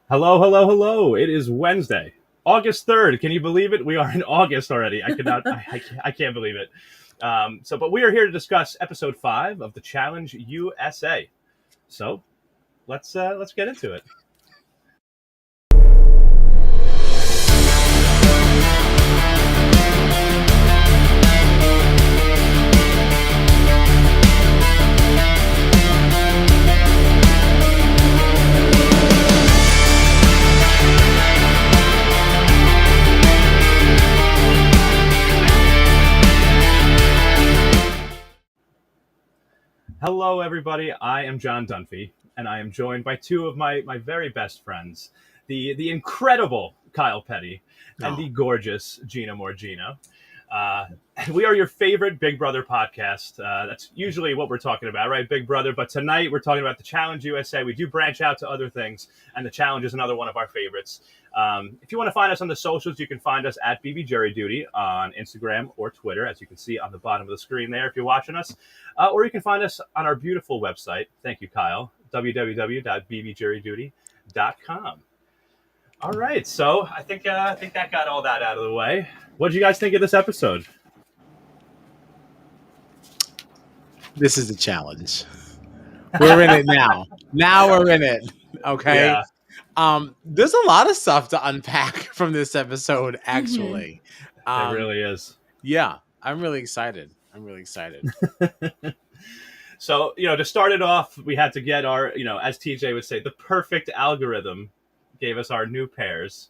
Hello, hello, hello. It is Wednesday, August 3rd. Can you believe it? We are in August already. I cannot, I can't believe it. But we are here to discuss episode 5 of the Challenge USA. So let's get into it. Hello, everybody. I am John Dunphy, and I am joined by two of my very best friends, the incredible Kyle Petty and the gorgeous Gina Morgina. And we are your favorite Big Brother podcast. That's usually what we're talking about, right? Big Brother. But tonight we're talking about the Challenge USA. We do branch out to other things, and the Challenge is another one of our favorites. If you want to find us on the socials, you can find us at BB Jury Duty on Instagram or Twitter, as you can see on the bottom of the screen there if you're watching us. Or you can find us on our beautiful website. Thank you, Kyle. www.bbjuryduty.com. All right, so I think that got all that out of the way. What did you guys think of this episode? This is the challenge. We're in it now. Now we're in it. Okay. Yeah. There's a lot of stuff to unpack from this episode, actually. It really is. Yeah, I'm really excited. So, to start it off, we had to get our, as TJ would say, the perfect algorithm gave us our new pairs.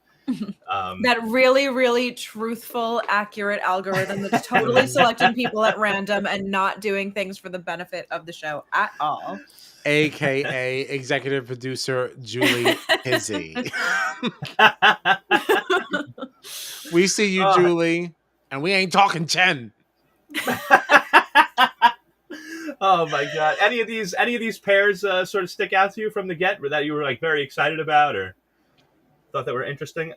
That really, really truthful, accurate algorithm that's totally selecting people at random and not doing things for the benefit of the show at all. AKA executive producer Julie Hizzy. We see you, Julie, and we ain't talking Chen. Oh my God! Any of these pairs sort of stick out to you from the get that you were like very excited about or thought that were interesting?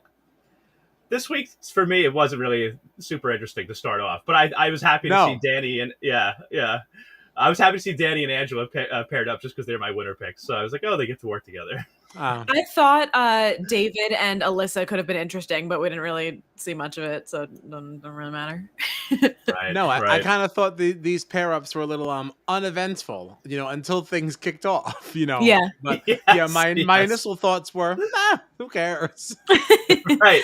This week for me, it wasn't really super interesting to start off, but I was happy to see Danny and I was happy to see Danny and Angela paired up just because they're my winner picks. So I was like, oh, they get to work together. I thought David and Alyssa could have been interesting, but we didn't really see much of it, so it doesn't really matter. Right, I kind of thought these pair ups were a little uneventful, until things kicked off, Yeah. But yes, my initial thoughts were, who cares? Right.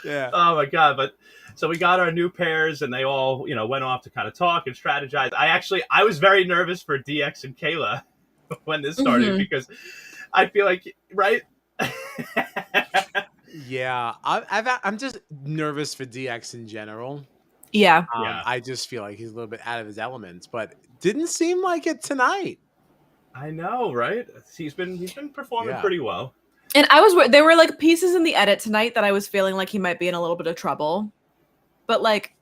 Yeah. Oh my God! But so we got our new pairs, and they all went off to kind of talk and strategize. I was very nervous for DX and Kayla when this started because I feel like Yeah, I'm just nervous for DX in general. Yeah. I just feel like he's a little bit out of his elements, but didn't seem like it tonight. I know, right? He's been performing pretty well. And there were like pieces in the edit tonight that I was feeling like he might be in a little bit of trouble, but like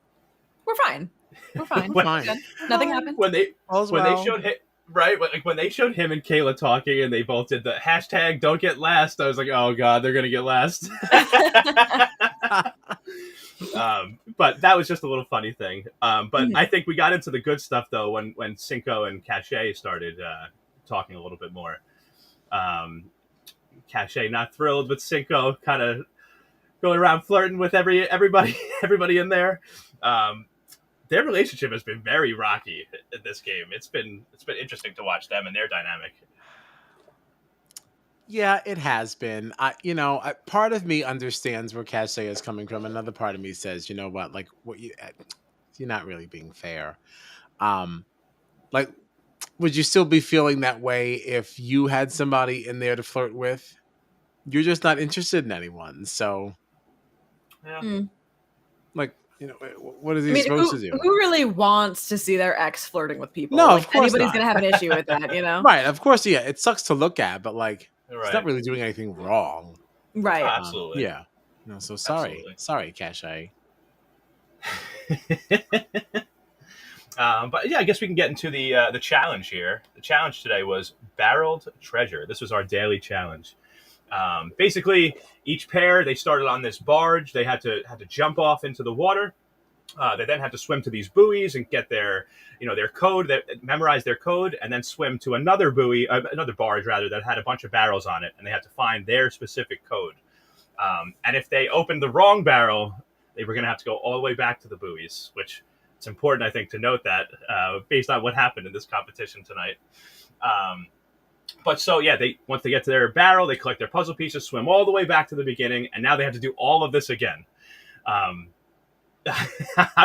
we're fine. Nothing happened. When they showed him, when they showed him and Kayla talking, and they both did the hashtag "Don't get last," I was like, "Oh God, they're gonna get last." But that was just a little funny thing. But I think we got into the good stuff though when Cinco and Cache started talking a little bit more. Cache not thrilled with Cinco, kind of going around flirting with everybody in there. Their relationship has been very rocky in this game. It's been interesting to watch them and their dynamic. Yeah, it has been. Part of me understands where Cache is coming from. Another part of me says, you know what, like you're not really being fair. Like, would you still be feeling that way if you had somebody in there to flirt with? You're just not interested in anyone. So, like, what is he supposed to do? Who really wants to see their ex flirting with people? No, like, of course anybody's not. gonna have an issue with that, Right, of course, yeah. It sucks to look at, but like, Right. It's not really doing anything wrong. Right. Absolutely. Yeah. No, so sorry. Absolutely. Sorry, Cache. But yeah, I guess we can get into the challenge here. The challenge today was Barreled Treasure. This was our daily challenge. Basically, each pair, they started on this barge. They had to jump off into the water. They then had to swim to these buoys and get their code, memorize their code, and then swim to another buoy, another barge rather, that had a bunch of barrels on it, and they had to find their specific code. And if they opened the wrong barrel, they were going to have to go all the way back to the buoys, which it's important, I think, to note that based on what happened in this competition tonight. But so, yeah, once they get to their barrel, they collect their puzzle pieces, swim all the way back to the beginning, and now they have to do all of this again. I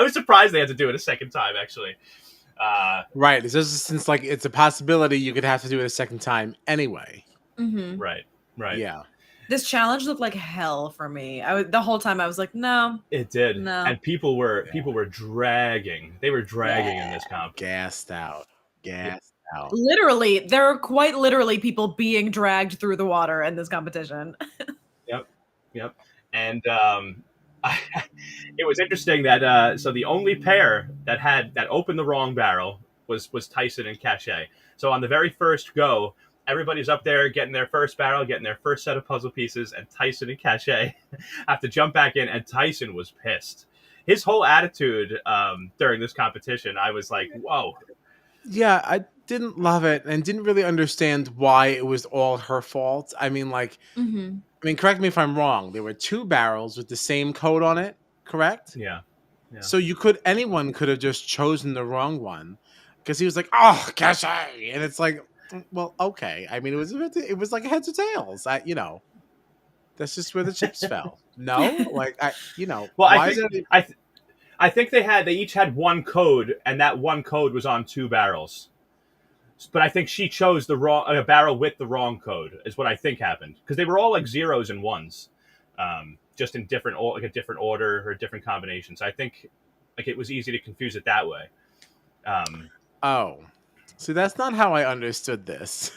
was surprised they had to do it a second time, actually. Right. It's just since like it's a possibility you could have to do it a second time anyway. Mm-hmm. Right. Yeah. This challenge looked like hell for me. The whole time I was like, no. It did. No. And people were dragging. They were dragging in this comp. Gassed out. Literally, there are quite literally people being dragged through the water in this competition. Yep. And it was interesting that so the only pair that opened the wrong barrel was Tyson and Cachet. So on the very first go, everybody's up there getting their first barrel, getting their first set of puzzle pieces, and Tyson and Cachet have to jump back in, and Tyson was pissed. His whole attitude during this competition, I was like, whoa. Yeah, I didn't love it and didn't really understand why it was all her fault. I mean, like, correct me if I'm wrong. There were 2 barrels with the same code on it, correct? Yeah. So anyone could have just chosen the wrong one, because he was like, "Oh, Cachet," and it's like, well, okay. I mean, it was like heads or tails. That's just where the chips fell. No, like Well, why I think they each had one code, and that one code was on 2 barrels. But I think she chose a barrel with the wrong code, is what I think happened, because they were all like 0s and 1s, just in different order or different combinations. I think like it was easy to confuse it that way. See, that's not how I understood this.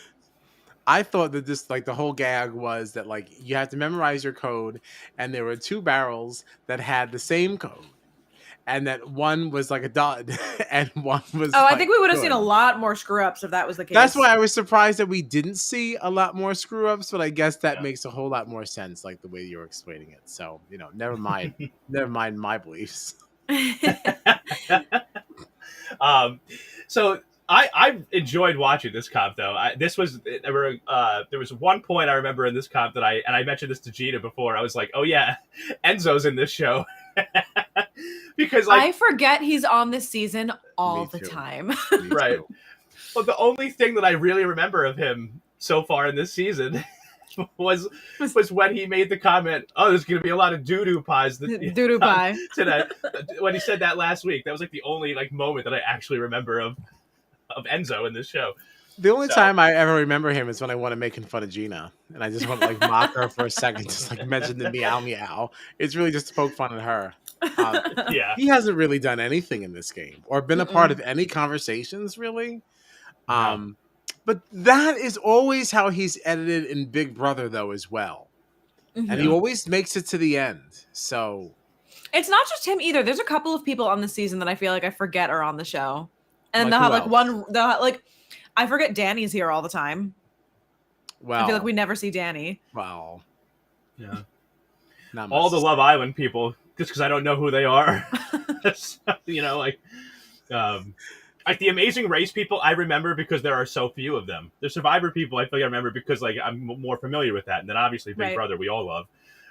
I thought that this, like, the whole gag was that, like, you have to memorize your code, and there were 2 barrels that had the same code, and that one was like a dud, and one was. I think we would have seen a lot more screw ups if that was the case. That's why I was surprised that we didn't see a lot more screw ups, but I guess that makes a whole lot more sense, like the way you're explaining it. So never mind my beliefs. So I enjoyed watching this comp, though. There was one point I remember in this comp that I mentioned this to Gina before. I was like, oh yeah, Enzo's in this show. Because like, I forget he's on this season all the time. Right. Well, the only thing that I really remember of him so far in this season was when he made the comment, "Oh, there's going to be a lot of doo-doo pies doo-doo pie today." When he said that last week, that was like the only like moment that I actually remember of Enzo in this show. The only time I ever remember him is when I want to making fun of Gina, and I just want to like mock her for a second, just like mention the meow meow. It's really just to poke fun at her. Yeah, he hasn't really done anything in this game or been a part of any conversations, really. But that is always how he's edited in Big Brother, though, as well. And he always makes it to the end. So it's not just him either. There's a couple of people on the season that I feel like I forget are on the show, and Like they'll have like one. I forget Danny's here all the time. Well, I feel like we never see Danny. Well, yeah. Not all the Love Island people, just because I don't know who they are. Like the Amazing Race people, I remember because there are so few of them. The Survivor people, I feel like I remember because like I'm more familiar with that, and then obviously Big Brother, we all love.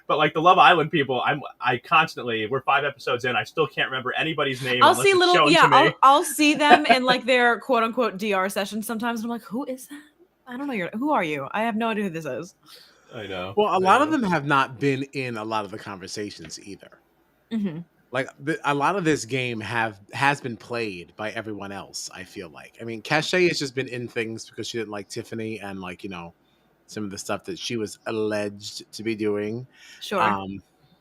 But like the Love Island people, we're 5 episodes in, I still can't remember anybody's name. I'll see I'll see them in like their quote unquote DR sessions sometimes, and I'm like, who is that? I don't know. Who are you? I have no idea who this is. I know. Well, a lot of them have not been in a lot of the conversations either. Mm-hmm. Like a lot of this game has been played by everyone else. I feel like. I mean, Cachet has just been in things because she didn't like Tiffany and like some of the stuff that she was alleged to be doing. Sure.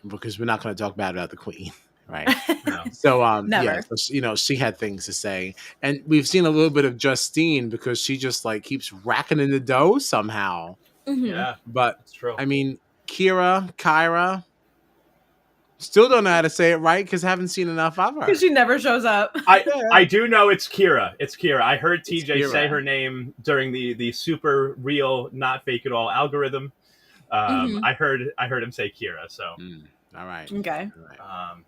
Because we're not going to talk bad about the Queen, right? No. So Never. yeah, so, she had things to say, and we've seen a little bit of Justine because she just like keeps racking in the dough somehow. Mm-hmm. Yeah, but that's true. I mean, Kyra. Still don't know how to say it right because I haven't seen enough of her. Because she never shows up. I do know it's Kira. It's Kira. I heard TJ Kira. say her name during the super real, not fake at all algorithm. I heard him say Kira. So, all right. Okay. All right.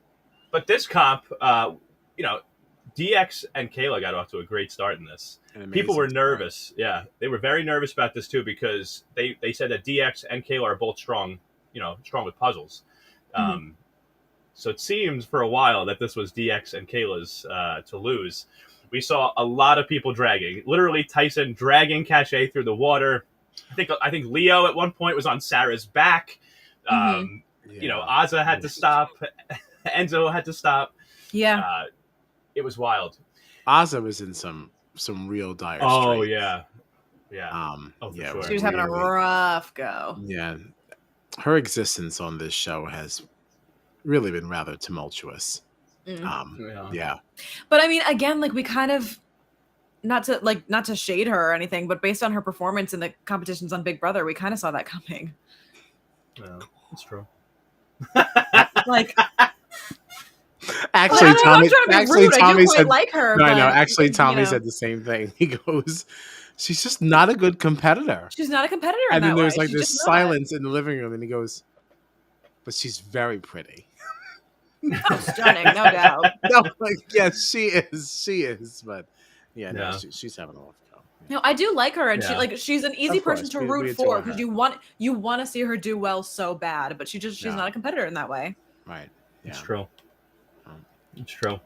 But this comp, DX and Kayla got off to a great start in this. People were nervous. Yeah, they were very nervous about this too because they said that DX and Kayla are both strong with puzzles. So it seemed for a while that this was DX and Kayla's to lose. We saw a lot of people dragging. Literally, Tyson dragging Cache through the water. I think Leo at one point was on Sarah's back. Azza had to stop. Enzo had to stop. Yeah. It was wild. Azza was in some real dire straits. Oh yeah. For sure. She was having a rough go. Yeah. Her existence on this show has really been rather tumultuous. Yeah. But I mean, again, like we kind of not to shade her or anything, but based on her performance in the competitions on Big Brother, we kind of saw that coming. Yeah, that's true. Like actually, Tommy said like her. No, I know. Actually, Tommy said the same thing. He goes, "She's just not a good competitor. She's not a competitor." And then there's like this silence in the living room, and he goes, "But she's very pretty." Stunning, no doubt. No, like yes, she is. But no, she's having a rough go. Yeah. No, I do like her, and she's an easy person to root for because you want to see her do well so bad, but she's not a competitor in that way. Right. Yeah. It's true. It's true.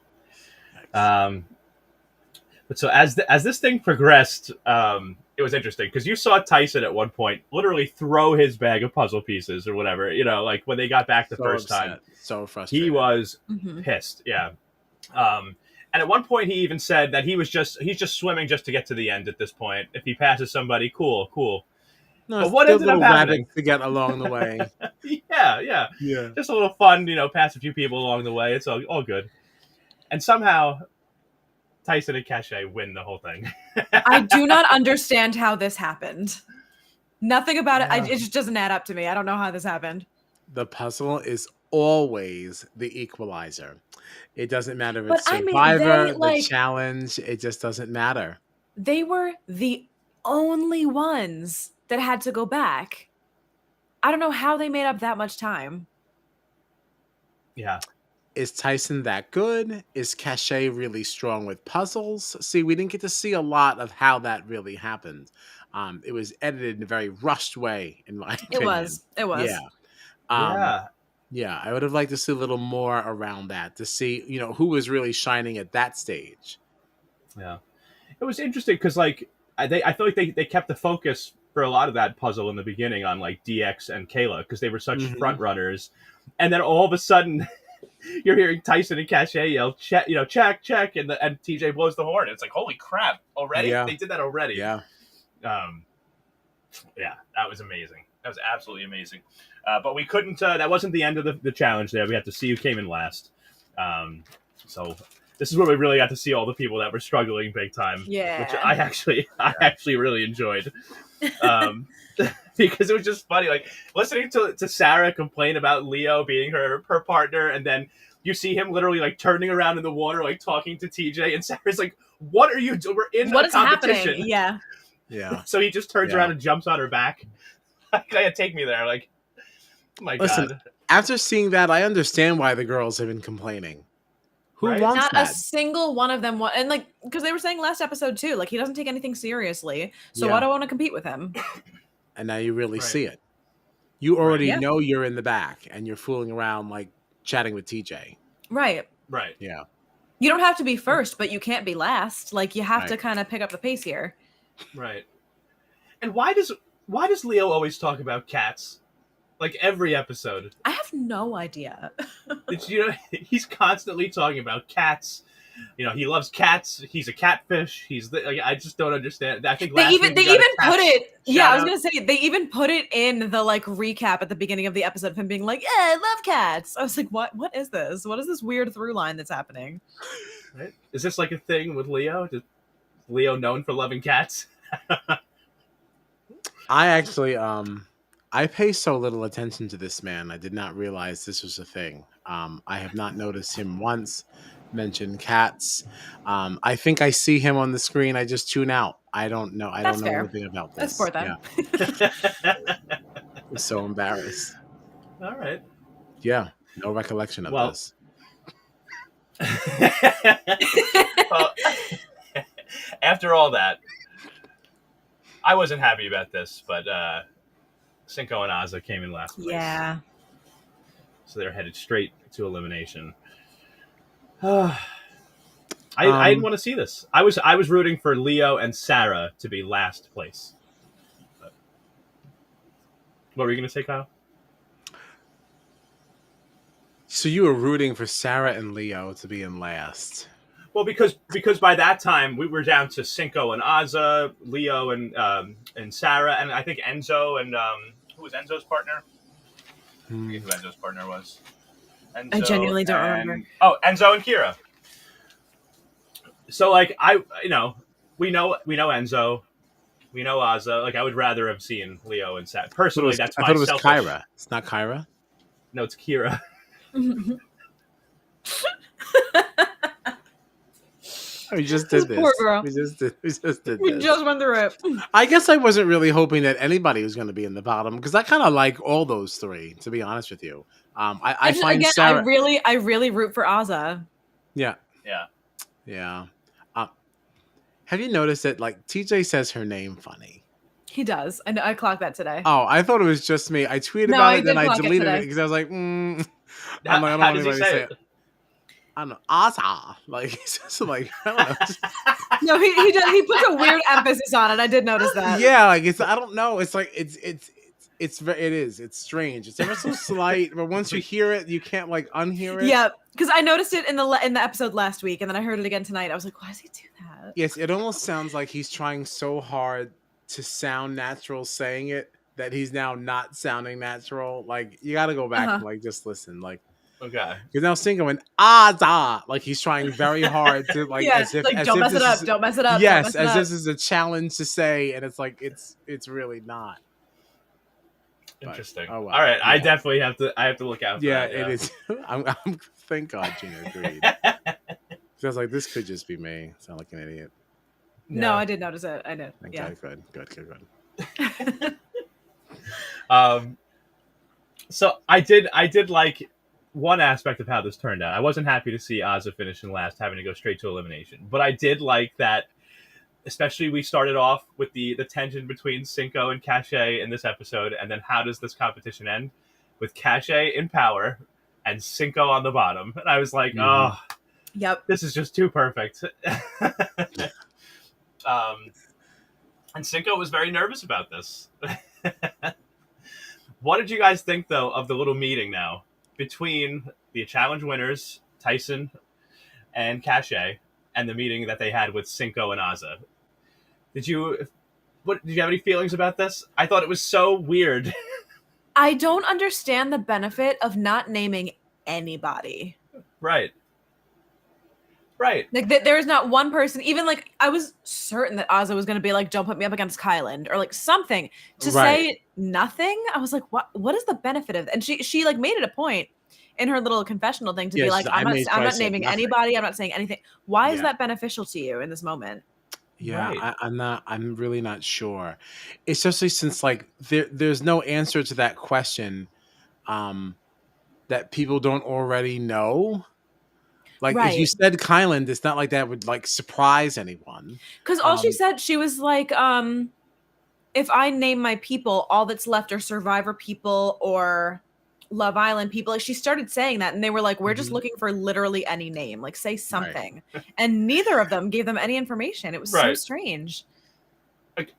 But so as this thing progressed, it was interesting because you saw Tyson at one point literally throw his bag of puzzle pieces or whatever, like when they got back the first time. So frustrated. He was pissed. Yeah. And at one point he even said that he's just swimming just to get to the end at this point. If he passes somebody, cool. No, but what ended up happening to get along the way? yeah. Just a little fun, pass a few people along the way. It's all good. And somehow Tyson and Cache win the whole thing. I do not understand how this happened. Nothing about it. It just doesn't add up to me. I don't know how this happened. The puzzle is always the equalizer. It doesn't matter if it's Survivor, the challenge. It just doesn't matter. They were the only ones that had to go back. I don't know how they made up that much time. Yeah. Is Tyson that good? Is Cache really strong with puzzles? See, we didn't get to see a lot of how that really happened. It was edited in a very rushed way, in my opinion. It was. Yeah. Yeah, I would have liked to see a little more around that, to see, who was really shining at that stage. Yeah. It was interesting because, I feel like they kept the focus for a lot of that puzzle in the beginning on, DX and Kayla because they were such front runners. And then all of a sudden... You're hearing Tyson and Cache yell, check, and TJ blows the horn. It's like, holy crap, already? Yeah. They did that already. Yeah. That was amazing. That was absolutely amazing. But we couldn't, that wasn't the end of the challenge there. We had to see who came in last. So this is where we really got to see all the people that were struggling big time. Yeah. Which I actually really enjoyed. Because it was just funny, listening to Sarah complain about Leo being her partner, and then you see him literally turning around in the water, talking to TJ, and Sarah's like, "What are you doing? We're in a competition." Happening? Yeah. So he just turns around and jumps on her back. Take me there, my God. After seeing that, I understand why the girls have been complaining. Who wants Not that? a single one of them and because they were saying last episode too, he doesn't take anything seriously. So why do I want to compete with him? And now you really see it. You already know you're in the back and you're fooling around chatting with TJ. Right. Yeah. You don't have to be first, but you can't be last. You have to kind of pick up the pace here. Right. And why does Leo always talk about cats? Every episode. I have no idea. He's constantly talking about cats. He loves cats. He's a catfish. I just don't understand. I think they even put it. Yeah, I was gonna say they even put it in the recap at the beginning of the episode of him being like, "Yeah, I love cats." I was like, "What? What is this? What is this weird through line that's happening?" Right? Is this a thing with Leo? Is Leo known for loving cats? I actually I pay so little attention to this man. I did not realize this was a thing. I have not noticed him once mention cats. I think I see him on the screen. I just tune out. I don't know. I don't know anything about this. That's poor then. Yeah. was so embarrassed. All right. Yeah, no recollection of this. Well, after all that, I wasn't happy about this, but Cinco and Ozza came in last place. Yeah. So they're headed straight to elimination. I didn't want to see this. I was rooting for Leo and Sarah to be last place. But what were you going to say, Kyle? So you were rooting for Sarah and Leo to be in last. Well, because by that time we were down to Cinco and Ozza, Leo and Sarah, and I think Enzo and who was Enzo's partner? I forget who Enzo's partner was. Enzo I genuinely don't remember. Oh, Enzo and Kira. So like we know Enzo, we know Ozza. Like I would rather have seen Leo and Sarah. Personally, that's my I thought it was selfish. Kyra. It's not Kyra. No, it's Kira. We just did this. Poor girl. We just did We this. just went through it. I guess I wasn't really hoping that anybody was going to be in the bottom because I kind of like all those three, to be honest with you. I find again, Sarah. I really root for Ozza. Yeah. Have you noticed that like TJ says her name funny? He does. I clocked that today. Oh, I thought it was just me. I tweeted No, about I it, then did I clock it deleted it today. because I was like, I'm like, I don't How want does he anybody to say say it? it. I don't know, Asa. Like he's just like I don't know. Just, No, he does. He puts a weird emphasis on it. I did notice that. yeah, like it's I don't know. It's like it's strange. It's ever so slight, but once you hear it, you can't like unhear it. Yeah, because I noticed it in the episode last week, and then I heard it again tonight. I was like, why does he do that? Yes, it almost sounds like he's trying so hard to sound natural saying it that he's now not sounding natural. Like you got to go back and like just listen. Like Okay. because now Cinco and Ozza, like he's trying very hard to like Yeah, as if like as don't if mess it this up. is- Don't mess it up. Yes, don't mess it as up. this is a challenge to say, and it's like it's really not. Interesting. Oh, well. All right, Yeah. I definitely have to look out for Yeah, that. it is. I'm thank God Gina agreed. So I was like, this could just be me. Sound like an idiot. No, Yeah. I did notice it. I did. Thank Yeah. God. Good. So I did like one aspect of how this turned out. I wasn't happy to see Ozza finishing last, having to go straight to elimination. But I did like that, especially we started off with the tension between Cinco and Cache in this episode, and then how does this competition end? With Cache in power and Cinco on the bottom. And I was like, oh, Yep. this is just too perfect. And Cinco was very nervous about this. What did you guys think, though, of the little meeting now between the challenge winners, Tyson and Cache, and the meeting that they had with Cinco and Ozza? Did you have any feelings about this? I thought it was so weird. I don't understand the benefit of not naming anybody. Right. Like there is not one person. Even like I was certain that Ozza was going to be like, "Don't put me up against Kyland" or like something. To say nothing, I was like, "What? What is the benefit of?" And she like made it a point in her little confessional thing to be like, "I'm not naming anybody. I'm not saying anything." Why is that beneficial to you in this moment? Yeah, Right. I'm really not sure. Especially since like there's no answer to that question that people don't already know. Like if you said Kyland, it's not like that would like surprise anyone. Because all she said, she was like, if I name my people, all that's left are Survivor people or Love Island people. Like she started saying that, and they were like, we're just looking for literally any name. Like say something. And neither of them gave them any information. It was so strange.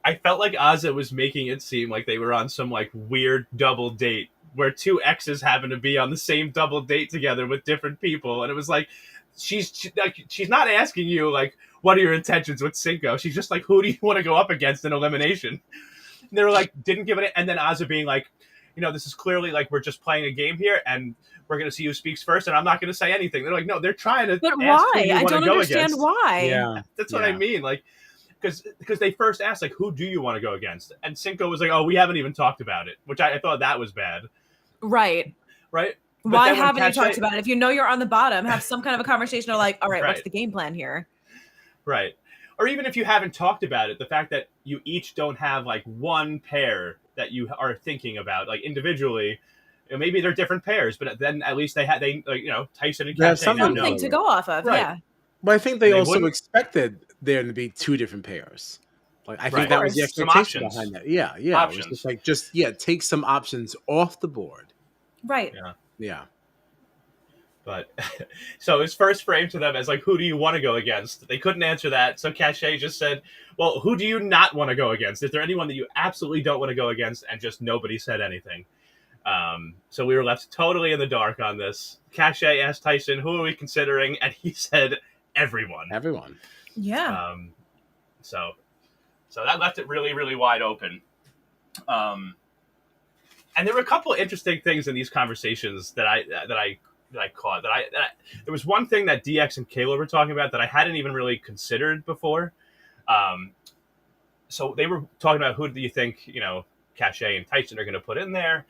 I felt like Ozza was making it seem like they were on some like weird double date where two exes happen to be on the same double date together with different people. And it was like, she's not asking you like, what are your intentions with Cinco? She's just like, who do you want to go up against in elimination? And they were like, didn't give it. And then Ozza being like, this is clearly like, we're just playing a game here and we're going to see who speaks first. And I'm not going to say anything. They're like, no, they're trying to. But ask why? who you I want to don't go understand against. why. Yeah. That's what I mean. Like, because they first asked, like, who do you want to go against? And Cinco was like, oh, we haven't even talked about it, which I thought that was bad. Right. But why haven't you talked about it? If you know you're on the bottom, have some kind of a conversation or like, all right, what's Right. the game plan here? Right. Or even if you haven't talked about it, the fact that you each don't have like one pair that you are thinking about, like individually. Maybe they're different pairs, but then at least they Tyson and They have Cache now know. Something to go off of, Right. yeah. But I think they also wouldn't. expected there to be two different pairs. Like I think Right. that was the Of course. Some expectation options. behind that. Yeah, it was Options. just like take some options off the board. Right. Yeah. But so his first frame to them is like, who do you want to go against? They couldn't answer that, so Cache just said, well, who do you not want to go against? Is there anyone that you absolutely don't want to go against? And just nobody said anything. So we were left totally in the dark on this. Cache asked Tyson, who are we considering? And he said, everyone. Everyone. Yeah. So that left it really, really wide open. And there were a couple of interesting things in these conversations that I caught. There was one thing that DX and Kayla were talking about that I hadn't even really considered before. So they were talking about who do you think, Cache and Tyson are going to put in there.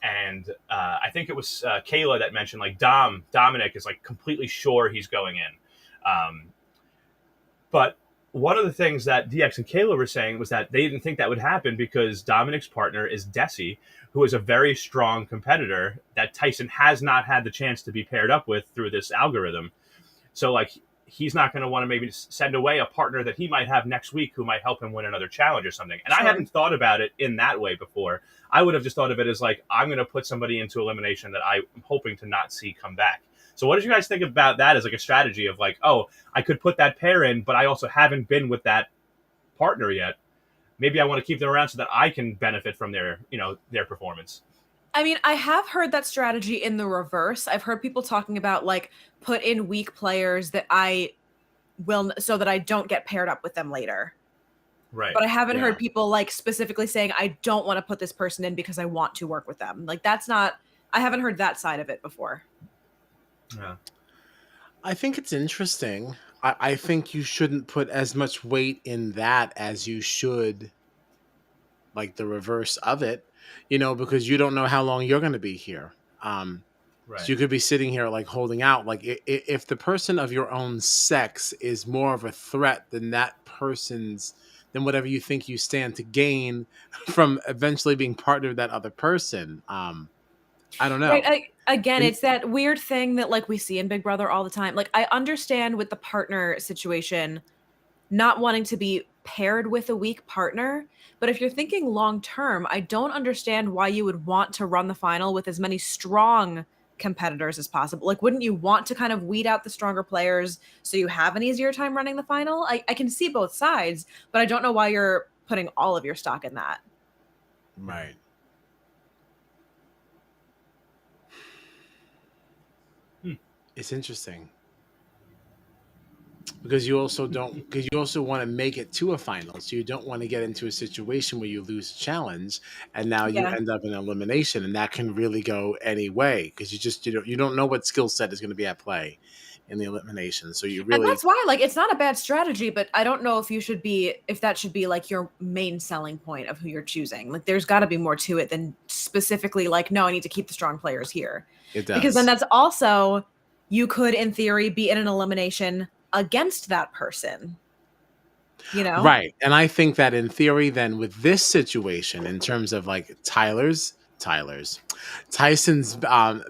And I think it was Kayla that mentioned like Dominic is like completely sure he's going in. But one of the things that DX and Kayla were saying was that they didn't think that would happen because Dominic's partner is Desi, who is a very strong competitor that Tyson has not had the chance to be paired up with through this algorithm. So like he's not going to want to maybe send away a partner that he might have next week who might help him win another challenge or something. And Sure. I hadn't thought about it in that way before. I would have just thought of it as like, I'm going to put somebody into elimination that I'm hoping to not see come back. So what did you guys think about that as like a strategy of like, oh, I could put that pair in, but I also haven't been with that partner yet. Maybe I want to keep them around so that I can benefit from their performance. I mean, I have heard that strategy in the reverse. I've heard people talking about like put in weak players that I will so that I don't get paired up with them later. Right. But I haven't heard people like specifically saying I don't want to put this person in because I want to work with them. Like I haven't heard that side of it before. Yeah. I think it's interesting. I think you shouldn't put as much weight in that as you should like the reverse of it, because you don't know how long you're going to be here. Right. So you could be sitting here like holding out. Like if the person of your own sex is more of a threat than than whatever you think you stand to gain from eventually being partnered with that other person. I don't know. Right. Again, it's that weird thing that like we see in Big Brother all the time. Like I understand with the partner situation, not wanting to be paired with a weak partner. But if you're thinking long term, I don't understand why you would want to run the final with as many strong competitors as possible. Like, wouldn't you want to kind of weed out the stronger players so you have an easier time running the final? I can see both sides, but I don't know why you're putting all of your stock in that. Right. It's interesting. Because you also want to make it to a final, so you don't want to get into a situation where you lose a challenge and now you end up in elimination, and that can really go any way because you don't know what skill set is going to be at play in the elimination. So you really, and that's why like it's not a bad strategy, but I don't know if that should be like your main selling point of who you're choosing. Like there's got to be more to it than specifically like, no, I need to keep the strong players here. It does. Because then that's also, you could in theory be in an elimination against that person, right. And I think that in theory then with this situation in terms of like Tyson's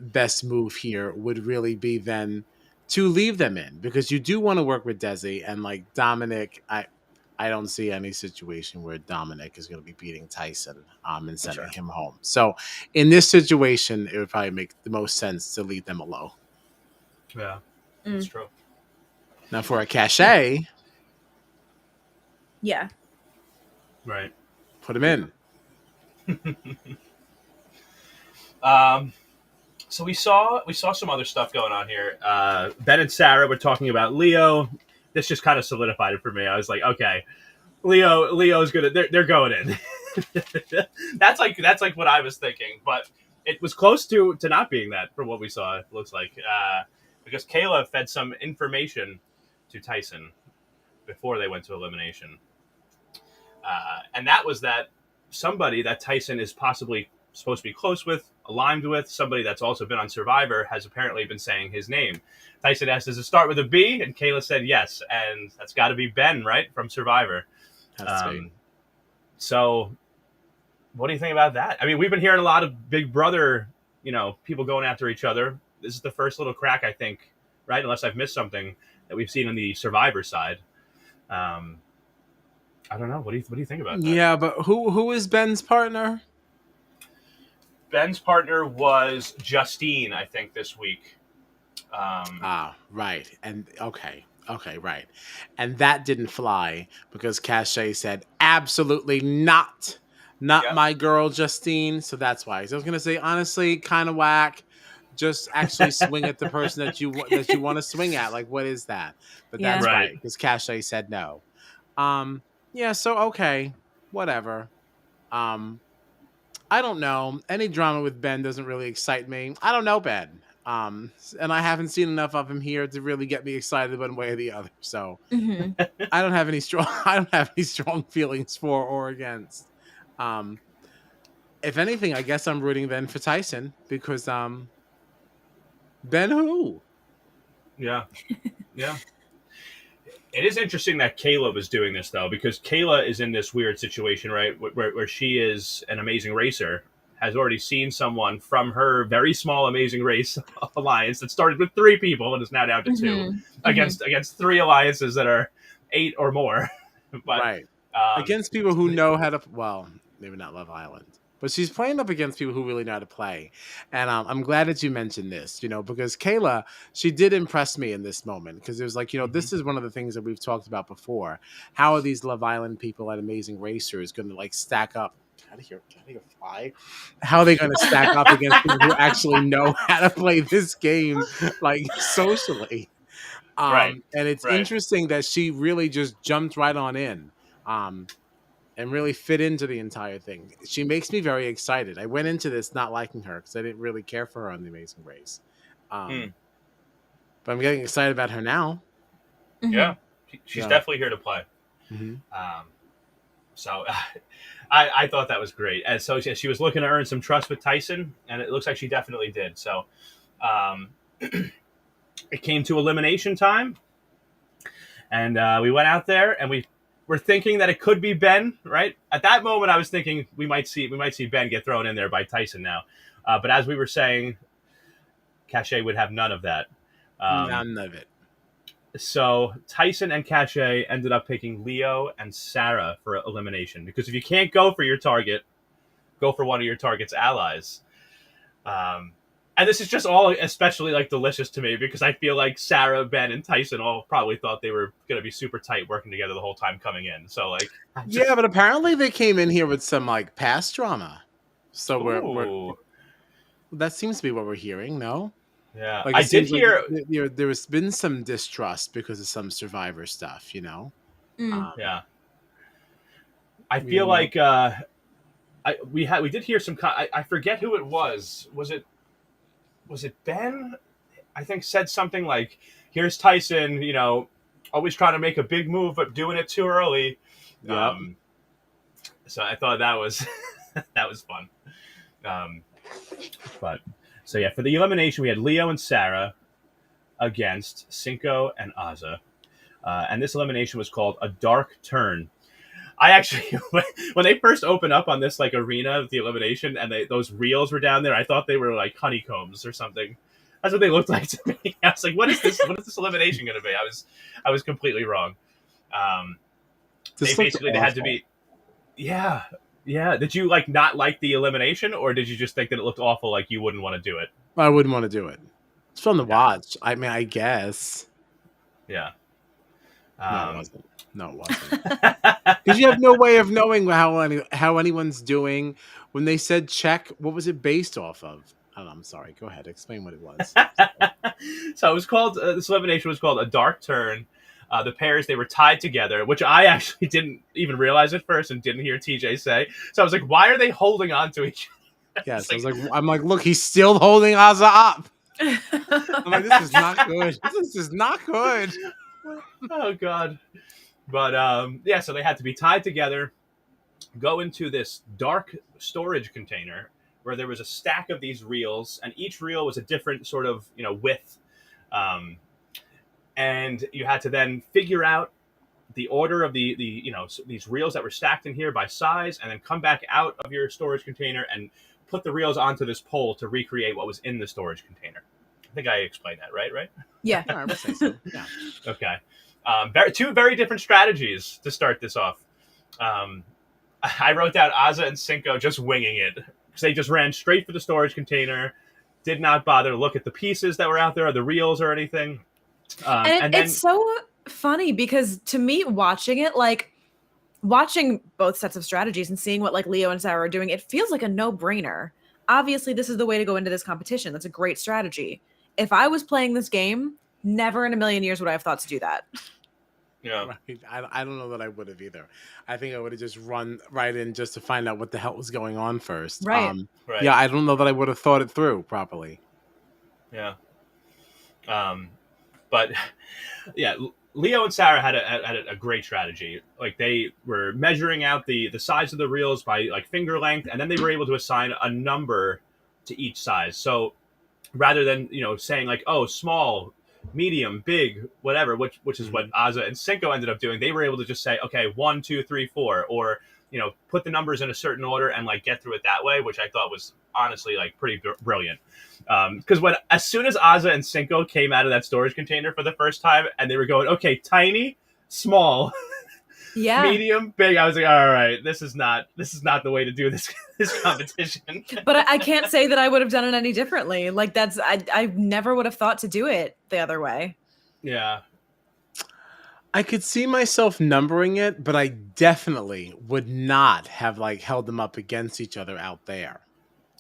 best move here would really be then to leave them in, because you do want to work with Desi and like Dominic. I don't see any situation where Dominic is going to be beating Tyson and sending him home. So in this situation it would probably make the most sense to leave them alone. Yeah, that's true. Now for a Cache, yeah, right, put him in. So we saw some other stuff going on here. Ben and Sarah were talking about Leo. This just kind of solidified it for me. I was like, okay, Leo's gonna they're going in. That's like what I was thinking, but it was close to not being that from what we saw. It looks like because Kayla fed some information to Tyson before they went to elimination. And that was that somebody that Tyson is possibly supposed to be close with, aligned with, somebody that's also been on Survivor has apparently been saying his name. Tyson asked, does it start with a B? And Kayla said yes. And that's got to be Ben, right? From Survivor. So what do you think about that? I mean, we've been hearing a lot of Big Brother, people going after each other. This is the first little crack, I think, right? Unless I've missed something that we've seen on the Survivor side. Um, I don't know. What do you think about that? Yeah, but who is Ben's partner? Ben's partner was Justine, I think, this week. Right. And okay, right. And that didn't fly because Cache said absolutely not Yep. my girl Justine. So that's why. So I was gonna say honestly, kind of whack. Just actually swing at the person that you want to swing at. Like, what is that? But Yeah. that's Right. right because Cache said no. Yeah. So okay, whatever. I don't know. Any drama with Ben doesn't really excite me. I don't know Ben. And I haven't seen enough of him here to really get me excited one way or the other. So Mhm. I don't have any strong I don't have any strong feelings for or against. Um, if anything, I guess I'm rooting then for Tyson because Ben who? Yeah. Yeah. It is interesting that Kayla was doing this, though, because Kayla is in this weird situation, right? Where she is an amazing racer, has already seen someone from her very small Amazing Race alliance that started with 3 people and is now down to 2 Mhm. against 3 alliances that are 8 or more. But Right. um, Against people who know how to well, maybe not Love Island. But she's playing up against people who really know how to play. And I'm glad that you mentioned this, because Kayla, she did impress me in this moment because it was like, mhm. this is one of the things that we've talked about before. How are these Love Island people at Amazing Racers going to like stack up? Can I hear fly? How are they going to stack up against people who actually know how to play this game like socially? Right, And it's right. interesting that she really just jumped right on in. Um, and really fit into the entire thing. She makes me very excited. I went into this not liking her because I didn't really care for her on The Amazing Race. Hmm. But I'm getting excited about her now. Yeah, Mhm. she's Yeah. definitely here to play. Mm-hmm. Um, so I thought that was great. And so she was looking to earn some trust with Tyson, and it looks like she definitely did. So um, it came to elimination time, and we went out there, and we were thinking that it could be Ben. Right at that moment, I was thinking we might see Ben get thrown in there by Tyson now. But as we were saying, Cachet would have none of that. Um, None of it. so Tyson and Cachet ended up picking Leo and Sarah for elimination because if you can't go for your target, go for one of your target's allies. And this is just all especially like delicious to me because I feel like Sarah, Ben, and Tyson all probably thought they were going to be super tight working together the whole time coming in. So like, Yeah, but apparently they came in here with some like past drama. So we're ooh, that seems to be what we're hearing. No, yeah, like I it did seems like hear, there's been some distrust because of some Survivor stuff. Mm. yeah, I We feel don't know. like we did hear some. I forget who it was. Was it Ben? I think said something like, "Here's Tyson, always trying to make a big move but doing it too early." Yep. Um, so I thought that was that was fun. Um, but so yeah, for the elimination, we had Leo and Sarah against Cinco and Azza, and this elimination was called a dark turn. I actually, when they first opened up on this like arena of the elimination, and those reels were down there, I thought they were like honeycombs or something. That's what they looked like to me. I was like, "What is this? What is this elimination going to be?" I was completely wrong. Um, This looked they had to awful. be, yeah, yeah. Did you like not like the elimination, or did you just think that it looked awful, like you wouldn't want to do it? I wouldn't want to do it. It's fun to Yeah, watch. I mean, I guess. yeah. No, it Um, wasn't. No, it wasn't. Because you have no way of knowing how anyone's doing. When they said check, what was it based off of? I don't know. I'm sorry. Go ahead. Explain what it was. so it was called this elimination was called a dark turn. The pairs they were tied together, which I actually didn't even realize at first and didn't hear TJ say. So I was like, "Why are they holding on to each other?" Yes, It's I like, was like, I'm like, look, he's still holding Ozza up. I'm like, this is not good. This is not good. oh god. But yeah, so they had to be tied together, go into this dark storage container where there was a stack of these reels, and each reel was a different sort of width, um, and you had to then figure out the order of the these reels that were stacked in here by size, and then come back out of your storage container and put the reels onto this pole to recreate what was in the storage container. I think I explained that right. Yeah. I would say so. Yeah. Okay. Two very different strategies to start this off. I wrote down Aza and Cinco just winging it, because they just ran straight for the storage container, did not bother to look at the pieces that were out there or the reels or anything. And it's so funny because to me, watching it, like watching both sets of strategies and seeing what like Leo and Sarah are doing, it feels like a no-brainer. Obviously, this is the way to go into this competition. That's a great strategy. If I was playing this game, never in a million years would I have thought to do that. Yeah. Right. I don't know that I would have either. I think I would have just run right in just to find out what the hell was going on first. Right. Right. Yeah, I don't know that I would have thought it through properly. Yeah. But yeah, Leo and Sarah had a great strategy. Like, they were measuring out the size of the reels by like finger length, and then they were able to assign a number to each size. So rather than saying like, oh, small, medium, big, whatever, which is what Aza and Cinco ended up doing, they were able to just say, okay, 1, 2, 3, 4, or put the numbers in a certain order and like get through it that way, which I thought was honestly like pretty brilliant. Because as soon as Aza and Cinco came out of that storage container for the first time and they were going, okay, tiny, small, Yeah. medium, big, I was like, all right, this is not the way to do this competition. But I can't say that I would have done it any differently. Like I never would have thought to do it the other way. Yeah. I could see myself numbering it, but I definitely would not have like held them up against each other out there.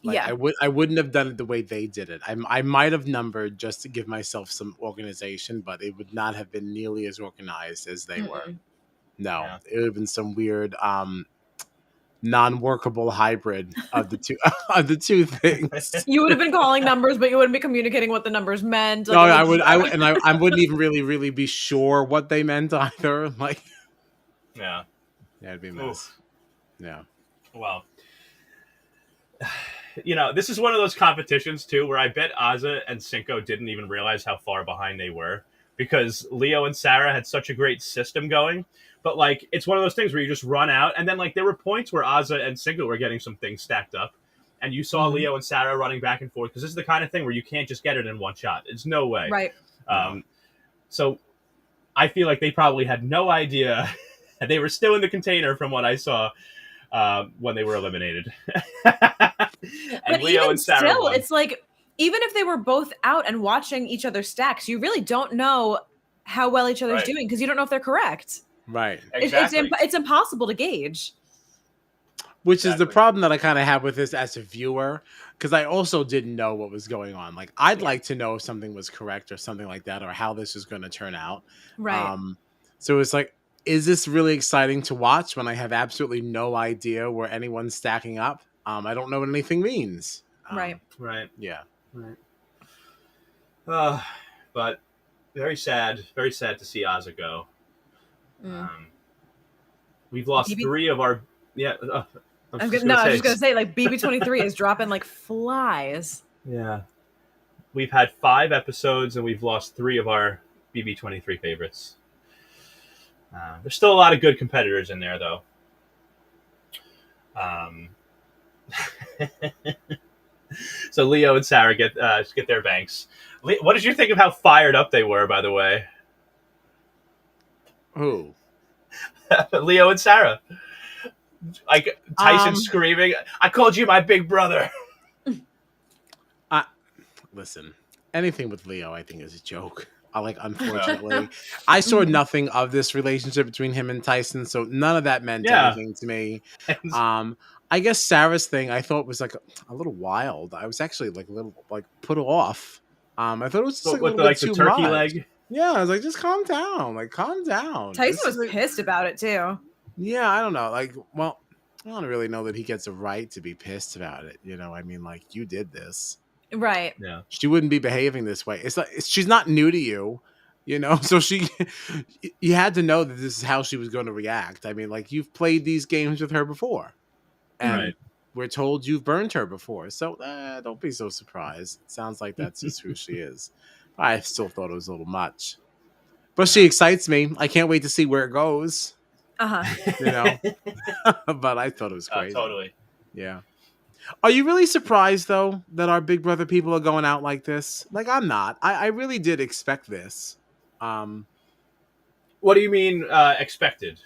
Like, yeah. I wouldn't have done it the way they did it. I might have numbered just to give myself some organization, but it would not have been nearly as organized as they were. No, Yeah. it would have been some weird non-workable hybrid of the two of the two things. You would have been calling numbers, but you wouldn't be communicating what the numbers meant. No, I wouldn't even really be sure what they meant either. Like, Yeah. it'd be a mess. Oof. Yeah. Well, this is one of those competitions too where I bet Aza and Cinco didn't even realize how far behind they were, because Leo and Sarah had such a great system going. But like, it's one of those things where you just run out, and then like there were points where Aza and Cinco were getting some things stacked up, and you saw Leo and Sarah running back and forth, because this is the kind of thing where you can't just get it in one shot. It's no way. Right. So I feel like they probably had no idea they were still in the container from what I saw when they were eliminated. And But Leo even and Sarah still, won. it's like, even if they were both out and watching each other stacks, you really don't know how well each other's Right. doing, because you don't know if they're correct. Right. Exactly. It's impossible to gauge. Which is the Exactly. problem that I kind of have with this as a viewer, because I also didn't know what was going on. Like, I'd like to know if something was correct or something like that, or how this is going to turn out. Right. So it's like, is this really exciting to watch when I have absolutely no idea where anyone's stacking up? I don't know what anything means. Right. Right. Yeah. Right. But very sad to see Aza go. We've lost BB 3 of our. Yeah. I was just gonna say, like, BB23 is dropping like flies. Yeah. We've had 5 episodes and we've lost 3 of our BB23 favorites. There's still a lot of good competitors in there, though. So Leo and Sarah get their banks. What did you think of how fired up they were, by the way? Who? Leo and Sarah. Like, Tyson screaming, "I called you my big brother." Listen, anything with Leo, I think, is a joke. Unfortunately, I saw nothing of this relationship between him and Tyson, so none of that meant anything to me. I guess Sarah's thing I thought was like a little wild. I was actually like a little like put off. I thought it was just like a little bit too the turkey much. leg. Yeah, I was like, just calm down. Like, calm down. Tyson was pissed about it too. Yeah, I don't know. Like, well, I don't really know that he gets a right to be pissed about it. I mean, like, you did this. Right. Yeah. She wouldn't be behaving this way. It's like she's not new to you, so you had to know that this is how she was going to react. I mean, like, you've played these games with her before, and we're told you've burned her before. So don't be so surprised. It sounds like that's just who she is. I still thought it was a little much. But she excites me. I can't wait to see where it goes. You know, but I thought it was crazy. Totally. Yeah. Are you really surprised though that our Big Brother people are going out like this? Like I'm not. I really did expect this. What do you mean expected?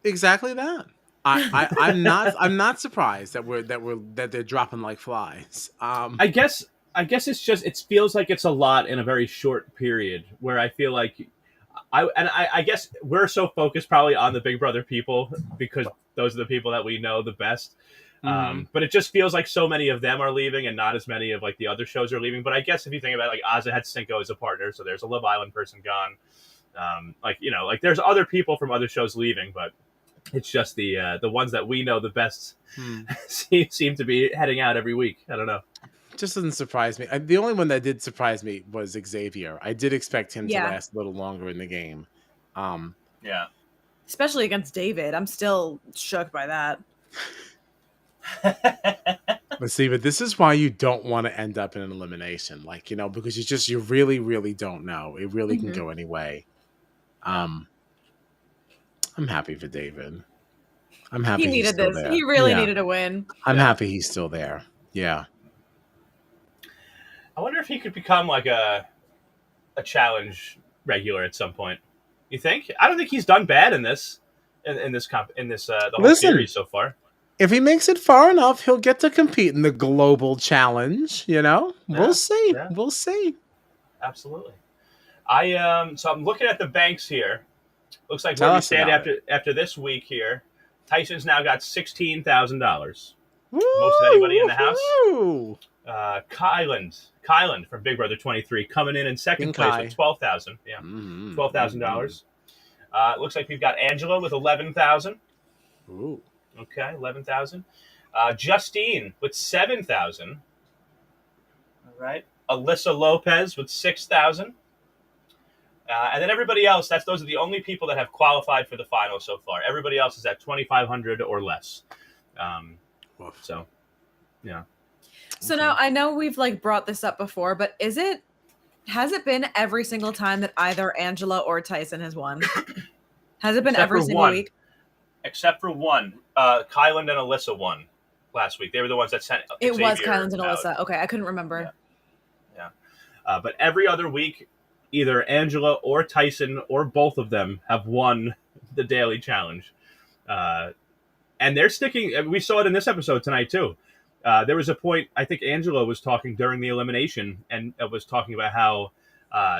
Exactly that. I'm not surprised that they're dropping like flies. I guess it's just it feels like it's a lot in a very short period where I feel like I guess we're so focused probably on the Big Brother people because those are the people that we know the best. But it just feels like so many of them are leaving and not as many of like the other shows are leaving. But I guess if you think about it, like Ozzy had Cinco as a partner, so there's a Love Island person gone. Like there's other people from other shows leaving, but it's just the ones that we know the best seem to be heading out every week. I don't know. Just doesn't surprise me. The only one that did surprise me was Xavier. I did expect him to last a little longer in the game. Yeah. Especially against David. I'm still shook by that. But see, this is why you don't want to end up in an elimination. Like, because you really, really don't know. It really can go any way. I'm happy for David. I'm happy he needed this. There. He really needed a win. I'm happy he's still there. Yeah. I wonder if he could become like a challenge regular at some point. You think? I don't think he's done bad in this the whole series so far. If he makes it far enough, he'll get to compete in the global challenge. We'll see. Yeah. We'll see. Absolutely. So I'm looking at the banks here. Looks like where we stand after this week here. Tyson's now got $16,000. Most of anybody in the house. Kyland from Big Brother 23 coming in second place with $12,000. Yeah, $12,000. Looks like we've got Angela with $11,000. Ooh. Okay, $11,000. Justine with $7,000. All right. Alyssa Lopez with $6,000. And then everybody else, those are the only people that have qualified for the final so far. Everybody else is at 2,500 or less. So, yeah. So now I know we've brought this up before, but has it been every single time that either Angela or Tyson has won? Has it been every single week? Except for one. Kyland and Alyssa won last week. They were the ones that sent It was Kyland and Alyssa. Okay, I couldn't remember. Yeah. But every other week, either Angela or Tyson or both of them have won the daily challenge. And they're sticking. We saw it in this episode tonight, too. There was a point, I think Angela was talking during the elimination and was talking about how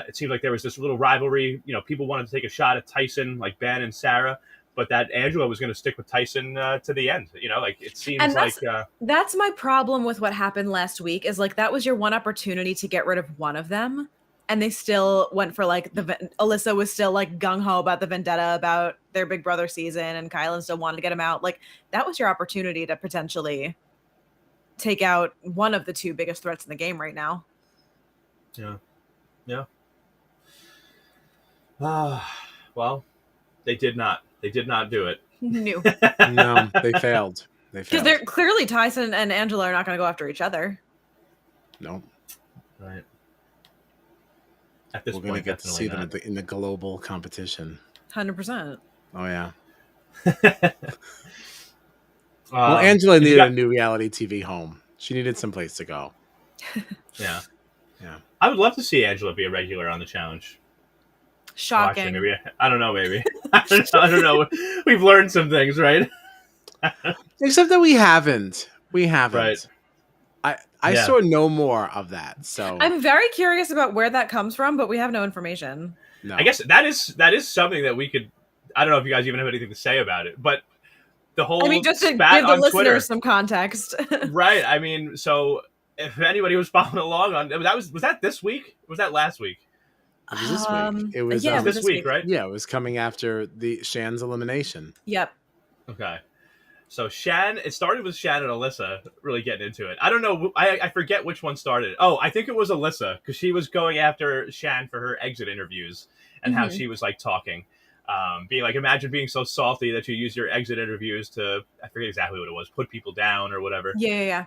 it seemed like there was this little rivalry. People wanted to take a shot at Tyson, like Ben and Sarah, but that Angela was going to stick with Tyson to the end. It seems that's my problem with what happened last week is that was your one opportunity to get rid of one of them. And they still went for Alyssa was still gung-ho about the vendetta about their Big Brother season, and Kylan still wanted to get him out. That was your opportunity to potentially take out one of the two biggest threats in the game right now. Yeah. Well, they did not. They did not do it. No, they failed. Because they're clearly Tyson and Angela are not going to go after each other. No. Right. At this We're point, going to get to see them in the global competition. 100%. Oh, yeah. Well, Angela needed a new reality TV home. She needed some place to go. Yeah. I would love to see Angela be a regular on the challenge. Shocking. Maybe. I don't know, maybe. I don't know. We've learned some things, right? Except that we haven't. Right. I saw no more of that. So I'm very curious about where that comes from, but we have no information. No. I guess that is something that we could. I don't know if you guys even have anything to say about it, but the whole just to give the listeners Twitter, some context, right? So if anybody was following along on was that this week? Or was that last week? It was this week. It was this week, right? Yeah, it was coming after Shan's elimination. Yep. Okay. So it started with Shan and Alyssa really getting into it. I don't know. I forget which one started. Oh, I think it was Alyssa because she was going after Shan for her exit interviews and how she was talking. Being imagine being so salty that you use your exit interviews to, I forget exactly what it was, put people down or whatever. Yeah.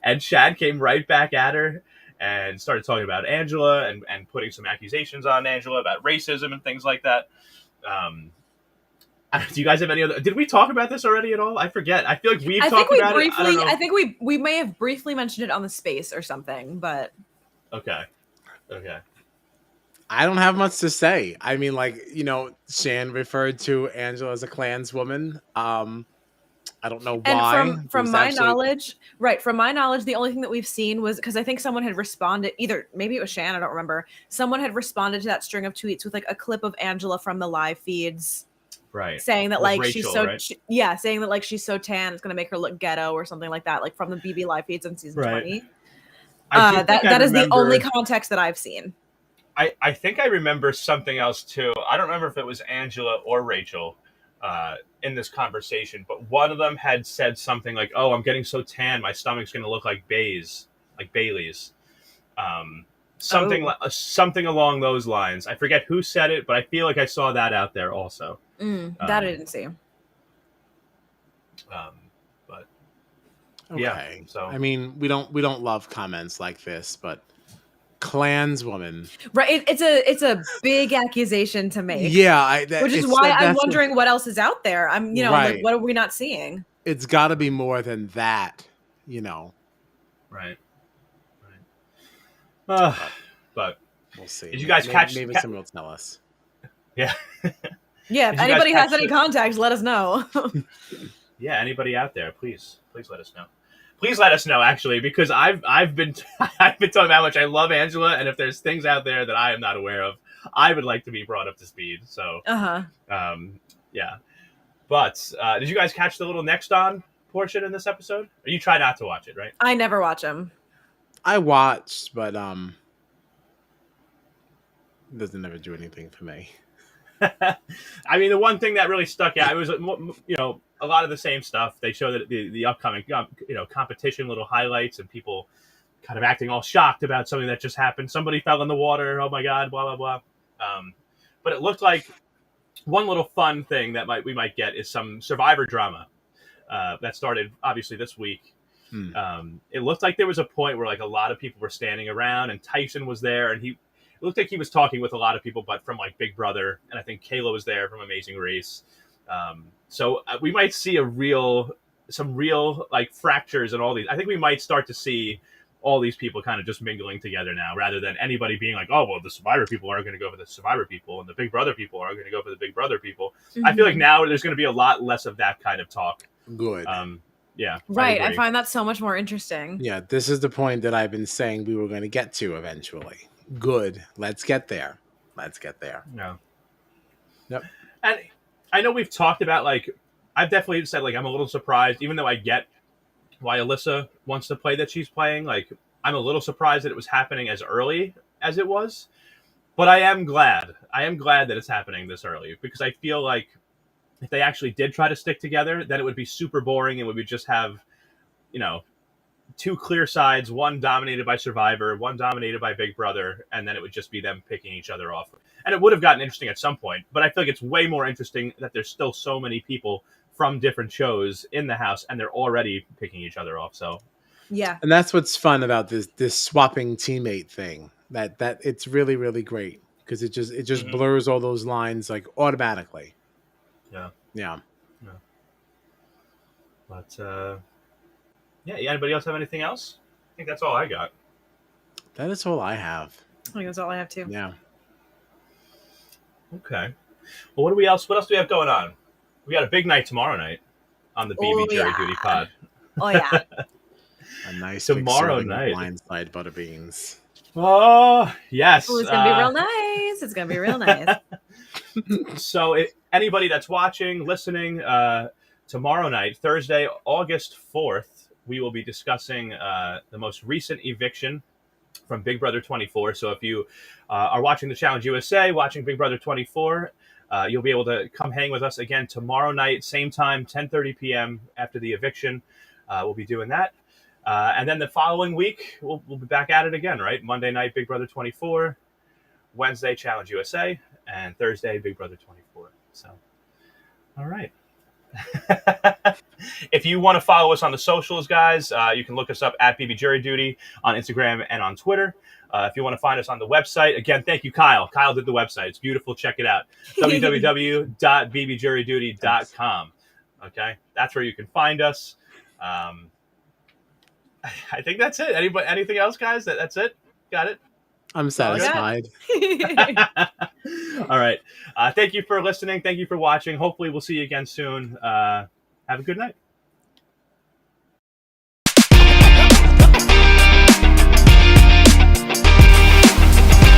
And Shan came right back at her. and started talking about Angela and putting some accusations on Angela about racism and things like that. Do you guys have any other? Did we talk about this already at all? I forget. I feel like we've talked about it. I don't know. I think we may have briefly mentioned it on the space or something, but okay. I don't have much to say. I mean, like, Shan referred to Angela as a Klanswoman. I don't know why. And from my knowledge, the only thing that we've seen was because I think someone had responded, either maybe it was Shan, I don't remember. Someone had responded to that string of tweets with like a clip of Angela from the live feeds. Right. Saying that like Rachel, she's so right? saying that like she's so tan it's gonna make her look ghetto or something like that, like from the BB live feeds in season 20. That is the only context that I've seen. I think I remember something else too. I don't remember if it was Angela or Rachel in this conversation, but one of them had said something like, "Oh, I'm getting so tan, my stomach's gonna look like Bailey's." Something along those lines. I forget who said it, but I feel like I saw that out there also. That I didn't see. But okay. Yeah. So I mean, we don't love comments like this, but Klanswoman, right? It's a big accusation to make. Yeah, which is why I'm wondering what else is out there. I'm right. like, what are we not seeing? It's got to be more than that, Right. But we'll see. Did you guys maybe someone will tell us? Yeah. Yeah, if anybody has any contacts, let us know. Yeah, anybody out there, please let us know. Please let us know, actually, because I've been talking about how much I love Angela, and if there's things out there that I am not aware of, I would like to be brought up to speed. So, yeah. But did you guys catch the little next on portion in this episode? Or you try not to watch it, right? I never watch them. I watched, but it doesn't ever do anything for me. I mean, the one thing that really stuck out, it was, a lot of the same stuff. They show that the upcoming, competition, little highlights, and people kind of acting all shocked about something that just happened. Somebody fell in the water. Oh my God, blah, blah, blah. But it looked like one little fun thing that we might get is some Survivor drama that started obviously this week. It looked like there was a point where like a lot of people were standing around, and Tyson was there, and it looked like he was talking with a lot of people, but from like Big Brother, and I think Kayla was there from Amazing Race. So we might see some real like fractures in all these. I think we might start to see all these people kind of just mingling together now, rather than anybody being like, "Oh, well, the Survivor people are going to go for the Survivor people, and the Big Brother people are going to go for the Big Brother people." I feel like now there's going to be a lot less of that kind of talk. Good. Yeah. Right. I find that so much more interesting. Yeah, this is the point that I've been saying we were going to get to eventually. Good. Let's get there. Yeah. Yep. And I know we've talked about, like, I've definitely said, like, I'm a little surprised, even though I get why Alyssa wants to play that she's playing. Like, I'm a little surprised that it was happening as early as it was. But I am glad. That it's happening this early, because I feel like if they actually did try to stick together, then it would be super boring, and we would just have, two clear sides, one dominated by Survivor, one dominated by Big Brother, and then it would just be them picking each other off. And it would have gotten interesting at some point, but I feel like it's way more interesting that there's still so many people from different shows in the house, and they're already picking each other off. So, yeah. And that's what's fun about this swapping teammate thing. That it's really, really great, because it just blurs all those lines like automatically. Yeah. But yeah. Anybody else have anything else? I think that's all I got. That is all I have. I think that's all I have too. Yeah. Okay. Well, what else do we have going on? We got a big night tomorrow night on the BB Jury Duty Pod. Oh yeah. A nice tomorrow night. Blindside Butterbeans. Oh yes. Ooh, it's gonna be real nice. It's gonna be real nice. So, anybody that's watching, listening, tomorrow night, Thursday, August 4th, we will be discussing the most recent eviction from Big Brother 24. So if you are watching the Challenge USA, watching Big Brother 24, you'll be able to come hang with us again tomorrow night, same time, 10:30 p.m. after the eviction. We'll be doing that. And then the following week, we'll be back at it again, right? Monday night, Big Brother 24. Wednesday, Challenge USA. And Thursday, Big Brother 24. So, all right. If you want to follow us on the socials, guys, you can look us up at BB Jury Duty on Instagram and on Twitter. If you want to find us on the website, again, thank you, Kyle. Kyle did the website. It's beautiful. Check it out. www.bbjuryduty.com. Okay, that's where you can find us. I think that's it. Anybody? Anything else, guys? That's it. Got it. I'm satisfied. All right. Thank you for listening. Thank you for watching. Hopefully, we'll see you again soon. Have a good night.